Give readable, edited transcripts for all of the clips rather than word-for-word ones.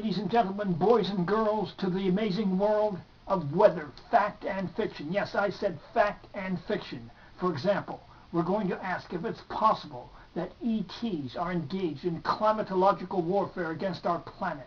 ladies and gentlemen, boys and girls, to the amazing world of weather, fact and fiction. Yes, I said fact and fiction. For example, we're going to ask if it's possible that ETs are engaged in climatological warfare against our planet,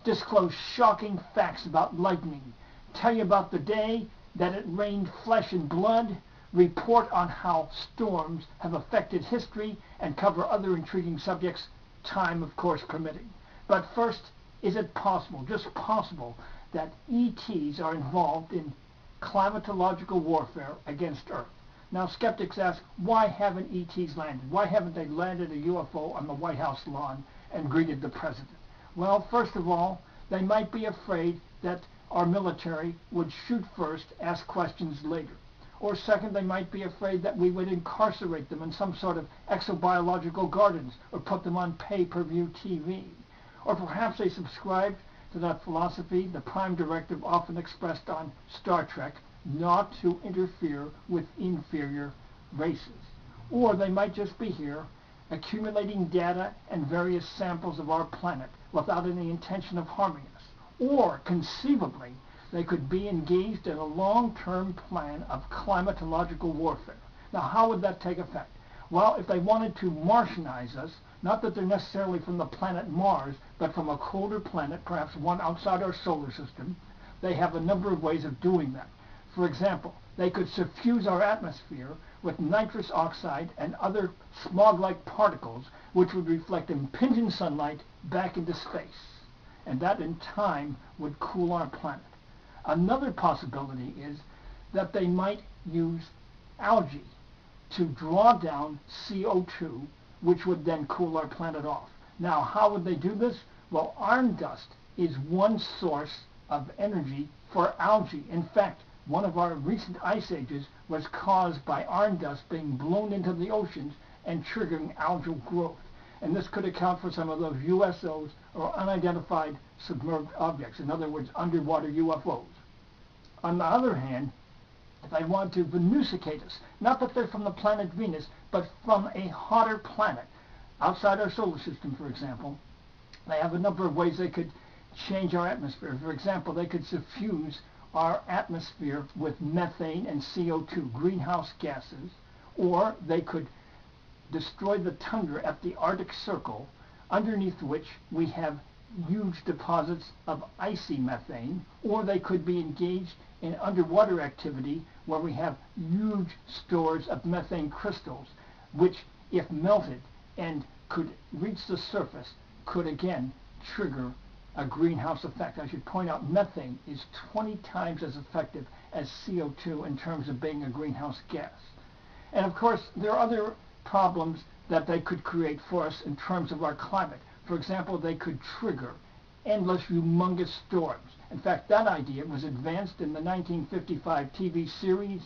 disclose shocking facts about lightning, tell you about the day that it rained flesh and blood, report on how storms have affected history, and cover other intriguing subjects, time of course permitting. But first, is it possible, just possible, that ETs are involved in climatological warfare against Earth? Now, skeptics ask, why haven't ETs landed? Why haven't they landed a UFO on the White House lawn and greeted the president? Well, first of all, they might be afraid that our military would shoot first, ask questions later. Or second, they might be afraid that we would incarcerate them in some sort of exobiological gardens or put them on pay-per-view TV. Or perhaps they subscribe to that philosophy, the prime directive often expressed on Star Trek, not to interfere with inferior races. Or they might just be here accumulating data and various samples of our planet without any intention of harming us. Or conceivably, they could be engaged in a long-term plan of climatological warfare. Now, how would that take effect? Well, if they wanted to Martianize us, not that they're necessarily from the planet Mars, but from a colder planet, perhaps one outside our solar system, they have a number of ways of doing that. For example, they could suffuse our atmosphere with nitrous oxide and other smog-like particles which would reflect impinging sunlight back into space. And that in time would cool our planet. Another possibility is that they might use algae to draw down CO2, which would then cool our planet off. Now, how would they do this? Well, iron dust is one source of energy for algae. In fact, one of our recent ice ages was caused by iron dust being blown into the oceans and triggering algal growth. And this could account for some of those USOs, or unidentified submerged objects, in other words, underwater UFOs. On the other hand, if they want to Venusificate us, not that they're from the planet Venus, but from a hotter planet, outside our solar system, for example, they have a number of ways they could change our atmosphere. For example, they could suffuse our atmosphere with methane and CO2, greenhouse gases, or they could destroy the tundra at the Arctic Circle, underneath which we have huge deposits of icy methane, or they could be engaged in underwater activity where we have huge stores of methane crystals, which, if melted and could reach the surface, could again trigger a greenhouse effect. I should point out methane is 20 times as effective as CO2 in terms of being a greenhouse gas. And of course, there are other problems that they could create for us in terms of our climate. For example, they could trigger endless, humongous storms. In fact, that idea was advanced in the 1955 TV series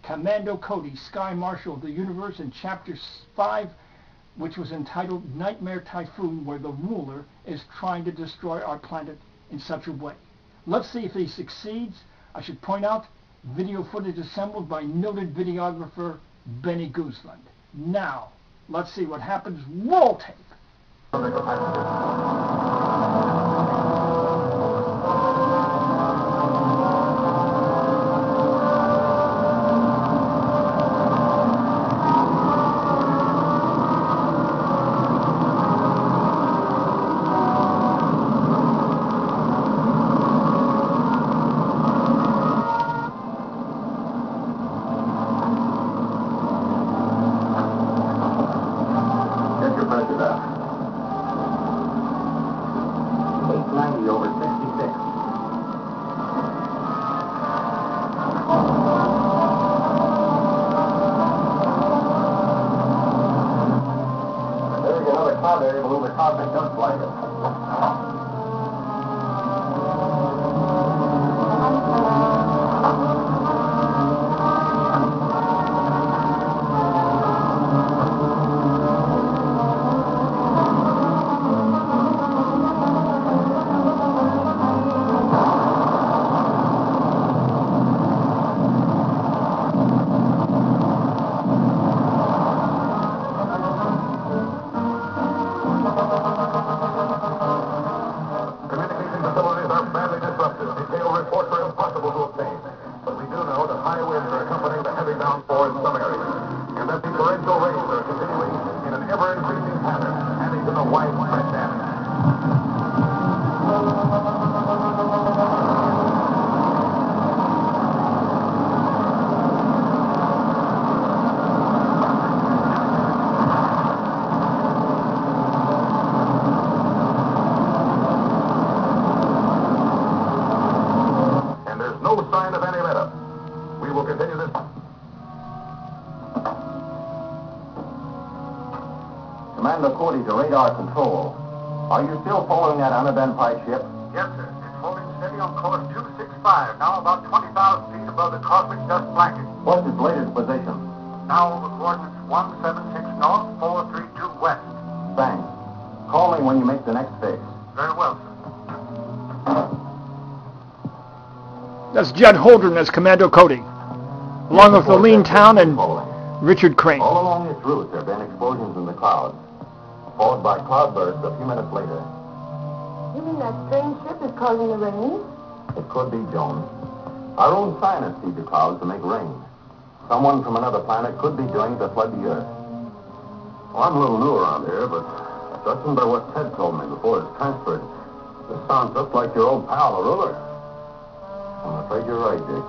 Commando Cody, Sky Marshal of the Universe, in Chapter 5, which was entitled Nightmare Typhoon, where the ruler is trying to destroy our planet in such a way. Let's see if he succeeds. I should point out, video footage assembled by noted videographer Benny Gooseland. Now, let's see what happens. Roll tape. Commander Cody to radar control. Are you still following that unidentified ship? Yes, sir. It's holding steady on course 265, now about 20,000 feet above the cosmic dust blanket. What's its latest position? Now over coordinates 176 north, 432 west. Thanks. Call me when you make the next fix. Very well, sir. That's Judd Holdren as Commando Cody, along with Lean Town and Richard Crane. All along its route, there have been explosions in the clouds, followed by cloudbursts a few minutes later. You mean that strange ship is causing the rain? It could be, Joan. Our own scientists feed the clouds to make rain. Someone from another planet could be doing it to flood the Earth. Well, I'm a little new around here, but judging by what Ted told me before it's transferred, this sounds just like your old pal, the ruler. I'm afraid you're right, Dick.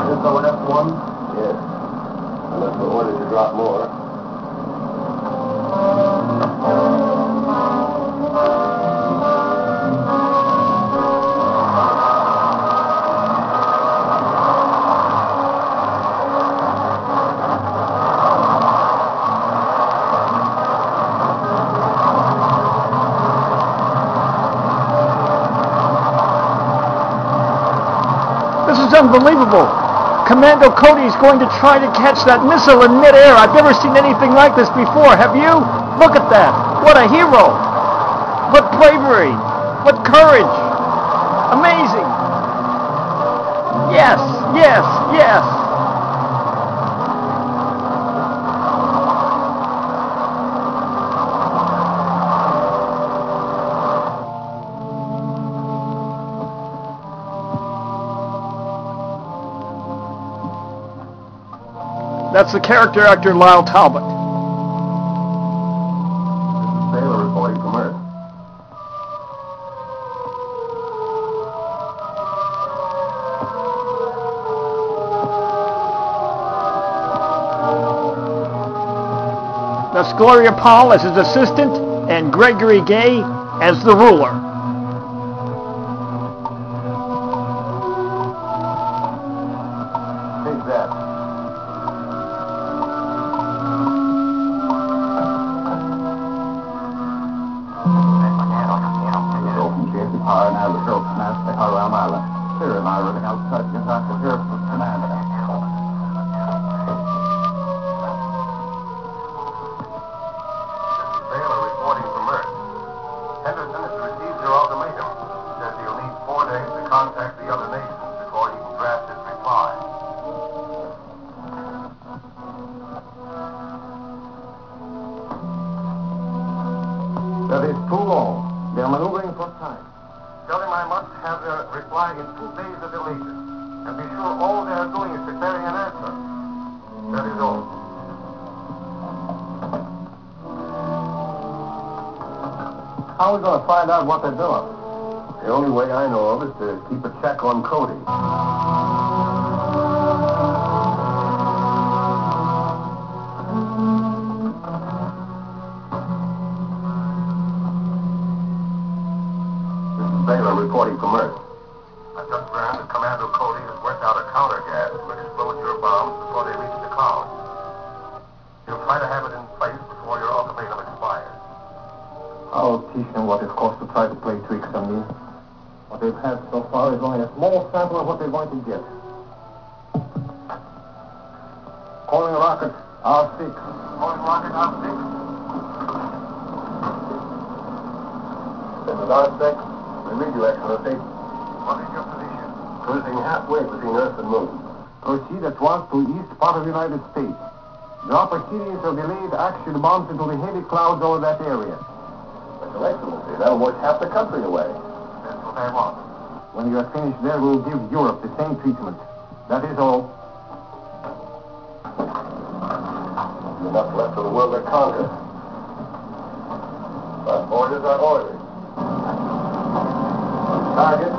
This our F1? Yes. Unless we're ordered to drop more. This is unbelievable. Commando Cody is going to try to catch that missile in midair. I've never seen anything like this before. Have you? Look at that. What a hero. What bravery. What courage. Amazing. Yes, yes, yes. That's the character actor Lyle Talbot. This is Sailor reporting from Earth. That's Gloria Paul as his assistant and Gregory Gay as the ruler. Take that. Sailor reporting from Earth. Henderson has received your ultimatum. Says he'll need 4 days to contact the other nations before he can draft his reply. That is too long. They're maneuvering for time. Tell him I must have their reply in 2 days at the latest. And be sure all they are doing is preparing an answer. That is all. How are we going to find out what they're doing? The only way I know of is to keep a check on Cody. This is Baylor reporting from Earth. I've just learned that Commando Cody has worked out a counter gas that will explode your bombs before they reach the clouds. He'll try to have it in place before your ultimatum expires. I'll teach them what it costs to try to play tricks on me. What they've had so far is only a small sample of what they're going to get. Calling rocket R6. Calling rocket R6. This is R6. We read you, Excellency. What is your position? Cruising halfway between Earth and Moon. Proceed at once to east part of the United States. Drop a series of delayed action bombs into the heavy clouds over that area. Your Excellency, that'll wash half the country away. That's what I want. When you are finished there, we'll give Europe the same treatment. That is all. There's enough left of the world to conquer. But orders are orders. Target.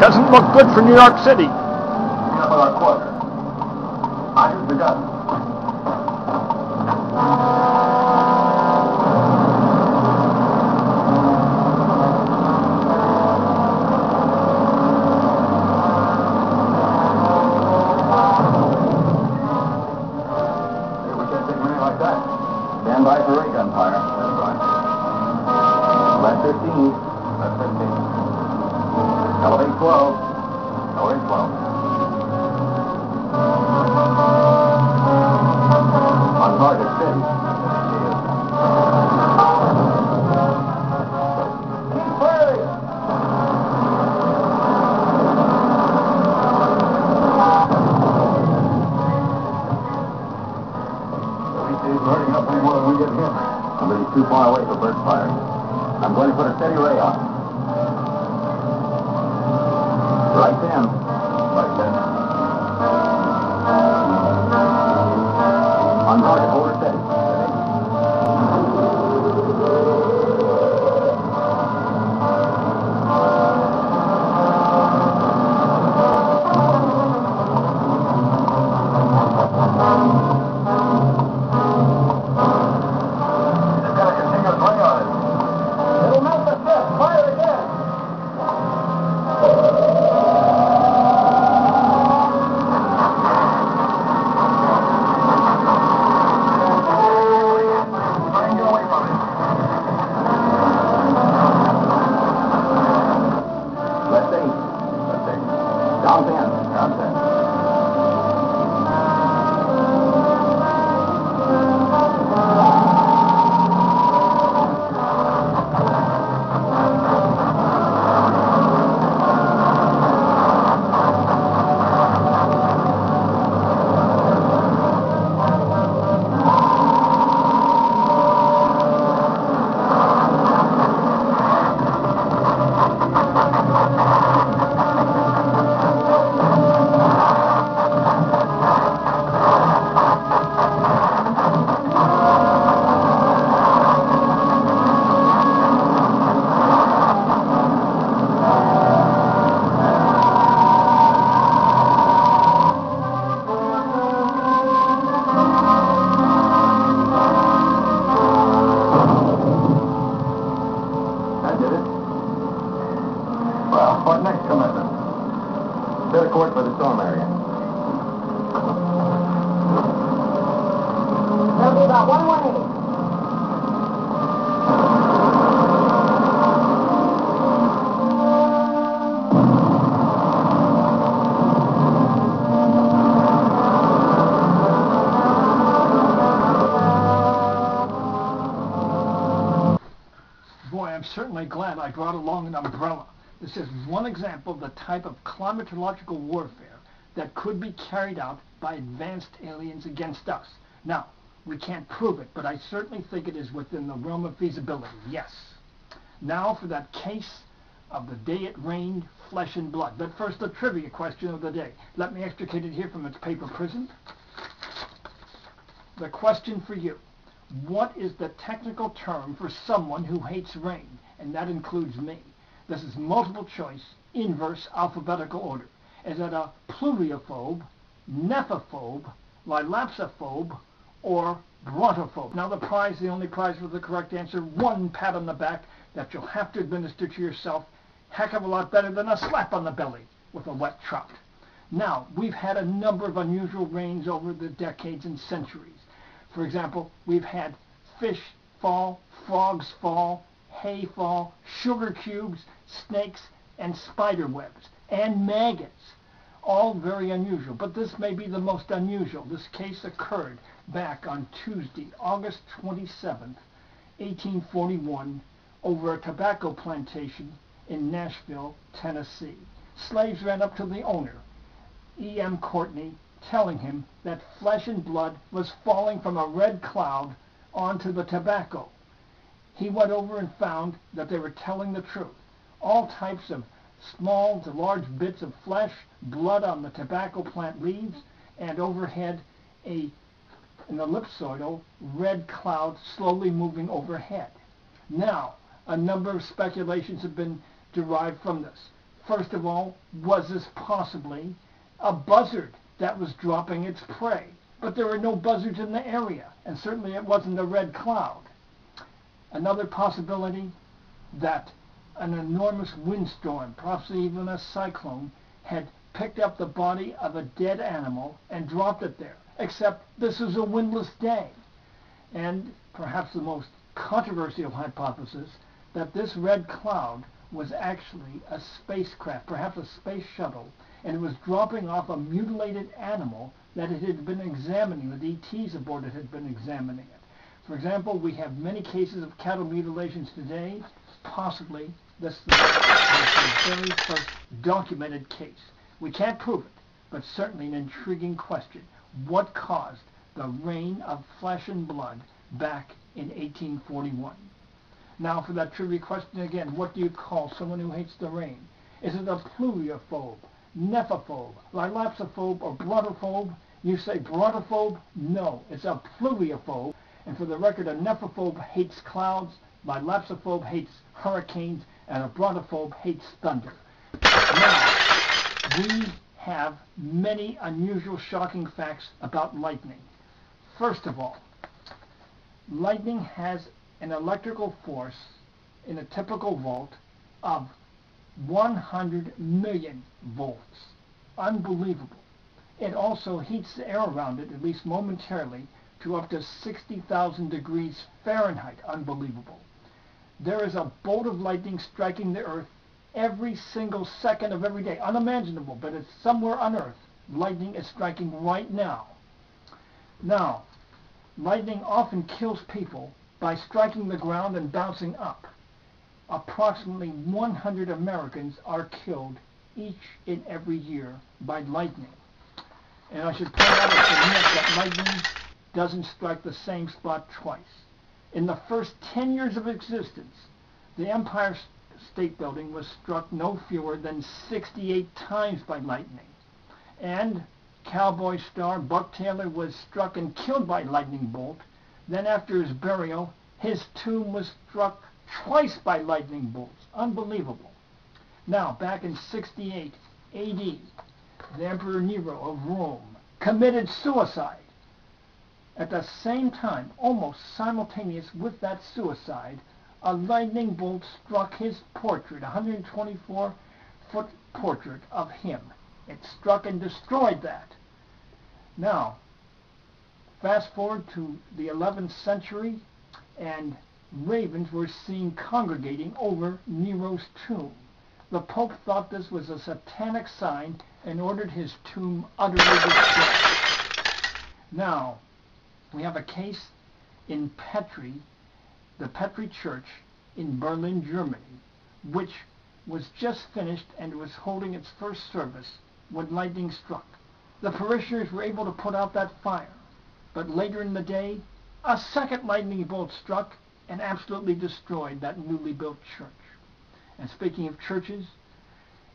Doesn't look good for New York City. Clean up with our quarter. I just begun. Hey, we can't take many like that. Stand by for ray gun fire. That's right. Left 15. Left 15. Elevate 12. Elevate 12. On target, steady. Keep firing! He's burning up any more than we get him. Somebody's too far away for burst fire. I'm going to put a steady ray on. Right then. Right then. On target, hold her steady. They've got a continuous ray on it. It'll melt the ship. Fire again. Left 8. Left 8. Down 10. Down 10. That did it. Well, what next, Commander? Set a course for the storm area. That'll be about 118. Boy, I'm certainly glad I brought along an umbrella. This is one example of the type of climatological warfare that could be carried out by advanced aliens against us. Now, we can't prove it, but I certainly think it is within the realm of feasibility, yes. Now for that case of the day it rained flesh and blood. But first, the trivia question of the day. Let me extricate it here from its paper prison. The question for you. What is the technical term for someone who hates rain? And that includes me. This is multiple choice, inverse alphabetical order. Is it a pluviophobe, nephophobe, lilapsophobe, or brontophobe? Now the prize, the only prize for the correct answer, one pat on the back that you'll have to administer to yourself. Heck of a lot better than a slap on the belly with a wet trout. Now, we've had a number of unusual rains over the decades and centuries. For example, we've had fish fall, frogs fall, hay fall, sugar cubes, snakes, and spider webs, and maggots. All very unusual, but this may be the most unusual. This case occurred back on Tuesday, August 27th, 1841, over a tobacco plantation in Nashville, Tennessee. Slaves ran up to the owner, E.M. Courtney, telling him that flesh and blood was falling from a red cloud onto the tobacco. He went over and found that they were telling the truth. All types of small to large bits of flesh, blood on the tobacco plant leaves, and overhead in the ellipsoidal red cloud slowly moving overhead. Now, a number of speculations have been derived from this. First of all, was this possibly a buzzard that was dropping its prey? But there were no buzzards in the area, and certainly it wasn't a red cloud. Another possibility, that an enormous windstorm, possibly even a cyclone, had picked up the body of a dead animal and dropped it there. Except this is a windless day. And perhaps the most controversial hypothesis, that this red cloud was actually a spacecraft, perhaps a space shuttle, and it was dropping off a mutilated animal that it had been examining, the ETs aboard it had been examining it. For example, we have many cases of cattle mutilations today. Possibly this is the very first documented case. We can't prove it, but certainly an intriguing question. What caused the rain of flesh and blood back in 1841? Now for that trivia question again, what do you call someone who hates the rain? Is it a pluviophobe, nephophobe, lilapsophobe, or brontophobe? You say brontophobe? No, it's a pluviophobe. And for the record, a nephophobe hates clouds, lilapsophobe hates hurricanes, and a brontophobe hates thunder. Now, we have many unusual, shocking facts about lightning. First of all, lightning has an electrical force in a typical volt of 100 million volts. Unbelievable. It also heats the air around it, at least momentarily, to up to 60,000 degrees Fahrenheit. Unbelievable. There is a bolt of lightning striking the earth every single second of every day. Unimaginable, but it's somewhere on earth. Lightning is striking right now. Now, lightning often kills people by striking the ground and bouncing up. Approximately 100 Americans are killed each and every year by lightning. And I should point out that lightning doesn't strike the same spot twice. In the first 10 years of existence, the Empire State Building was struck no fewer than 68 times by lightning. And cowboy star Buck Taylor was struck and killed by a lightning bolt. Then after his burial, his tomb was struck twice by lightning bolts. Unbelievable. Now, back in 68 AD, the Emperor Nero of Rome committed suicide. At the same time, almost simultaneous with that suicide, a lightning bolt struck his portrait, a 124-foot portrait of him. It struck and destroyed that. Now, fast forward to the 11th century, and ravens were seen congregating over Nero's tomb. The Pope thought this was a satanic sign and ordered his tomb utterly destroyed. Now, we have a case in Petri, the Petri Church in Berlin, Germany, which was just finished and was holding its first service when lightning struck. The parishioners were able to put out that fire, but later in the day, a second lightning bolt struck and absolutely destroyed that newly built church. And speaking of churches,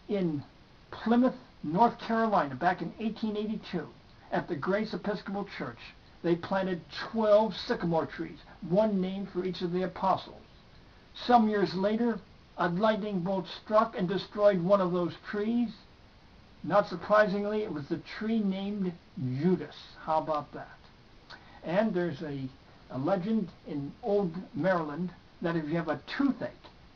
in Plymouth, North Carolina, back in 1882, at the Grace Episcopal Church, they planted 12 sycamore trees, one named for each of the apostles. Some years later, a lightning bolt struck and destroyed one of those trees. Not surprisingly, it was the tree named Judas. How about that? And there's a legend in old Maryland that if you have a toothache,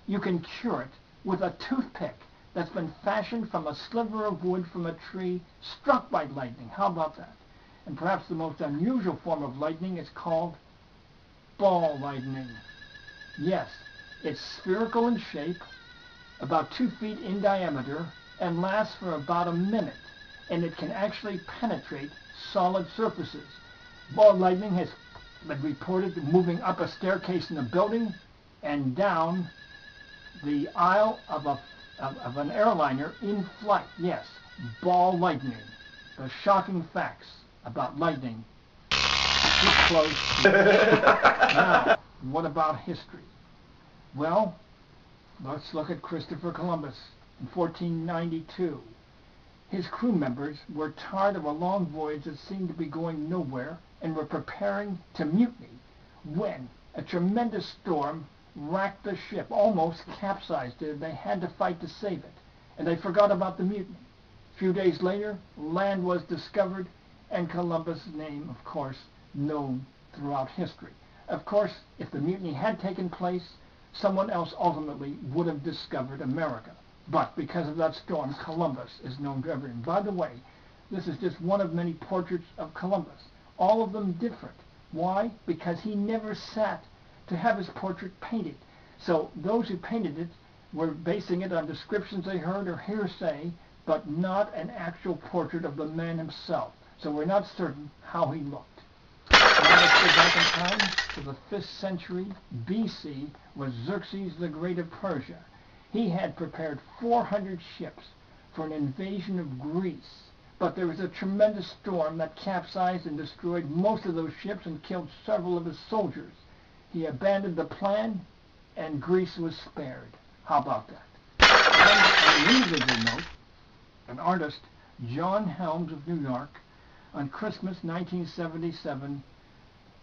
you can cure it with a toothpick that's been fashioned from a sliver of wood from a tree struck by lightning. How about that? And perhaps the most unusual form of lightning is called ball lightning. Yes, it's spherical in shape, about 2 feet in diameter, and lasts for about a minute. And it can actually penetrate solid surfaces. Ball lightning has been reported moving up a staircase in a building and down the aisle of an airliner in flight. Yes, ball lightning. The shocking facts about lightning. Too close. Now, what about history? Well, let's look at Christopher Columbus in 1492. His crew members were tired of a long voyage that seemed to be going nowhere and were preparing to mutiny when a tremendous storm racked the ship, almost capsized it. They had to fight to save it. and they forgot about the mutiny. A few days later, land was discovered, and Columbus' name, of course, known throughout history. Of course, if the mutiny had taken place, someone else ultimately would have discovered America. But because of that storm, Columbus is known to everyone. By the way, this is just one of many portraits of Columbus, all of them different. Why? Because he never sat to have his portrait painted. So those who painted it were basing it on descriptions they heard or hearsay, but not an actual portrait of the man himself. So we're not certain how he looked. Now let's go back in time to the 5th century BC, where Xerxes the Great of Persia. He had prepared 400 ships for an invasion of Greece, but there was a tremendous storm that capsized and destroyed most of those ships and killed several of his soldiers. He abandoned the plan, and Greece was spared. How about that? And on an individual note, an artist, John Helms of New York, on Christmas 1977,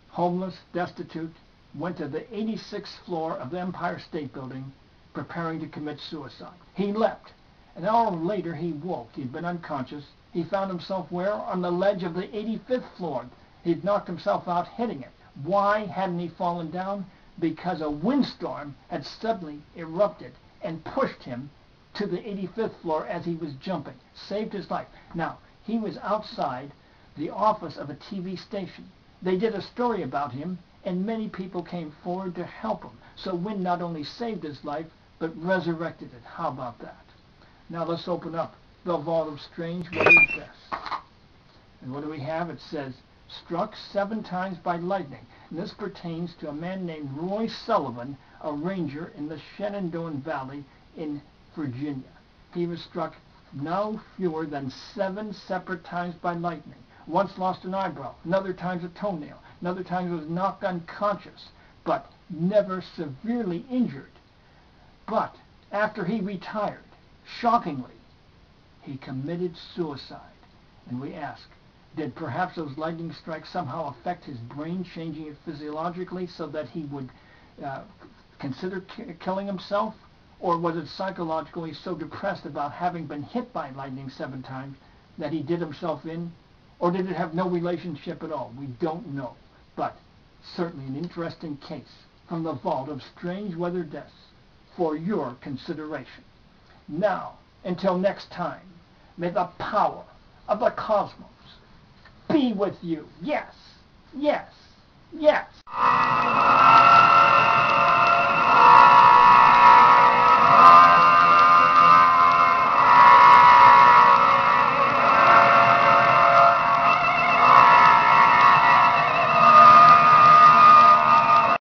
homeless, destitute, went to the 86th floor of the Empire State Building preparing to commit suicide. He leapt. An hour later he woke. He'd been unconscious. He found himself where? On the ledge of the 85th floor. He'd knocked himself out hitting it. Why hadn't he fallen down? Because a windstorm had suddenly erupted and pushed him to the 85th floor as he was jumping. Saved his life. Now, he was outside the office of a TV station. They did a story about him, and many people came forward to help him. So wind not only saved his life, but resurrected it. How about that? Now let's open up the Vault of Strange. What is this? And what do we have? It says, struck 7 times by lightning. And this pertains to a man named Roy Sullivan, a ranger in the Shenandoah Valley in Virginia. He was struck no fewer than 7 separate times by lightning. Once lost an eyebrow, another time's a toenail, another time was knocked unconscious, but never severely injured. But after he retired, shockingly, he committed suicide. And we ask, did perhaps those lightning strikes somehow affect his brain, changing it physiologically so that he would consider killing himself? Or was it psychologically so depressed about having been hit by lightning 7 times that he did himself in? Or did it have no relationship at all? We don't know. But certainly an interesting case from the Vault of Strange Weather Deaths for your consideration. Now, until next time, may the power of the cosmos be with you. Yes, yes, yes.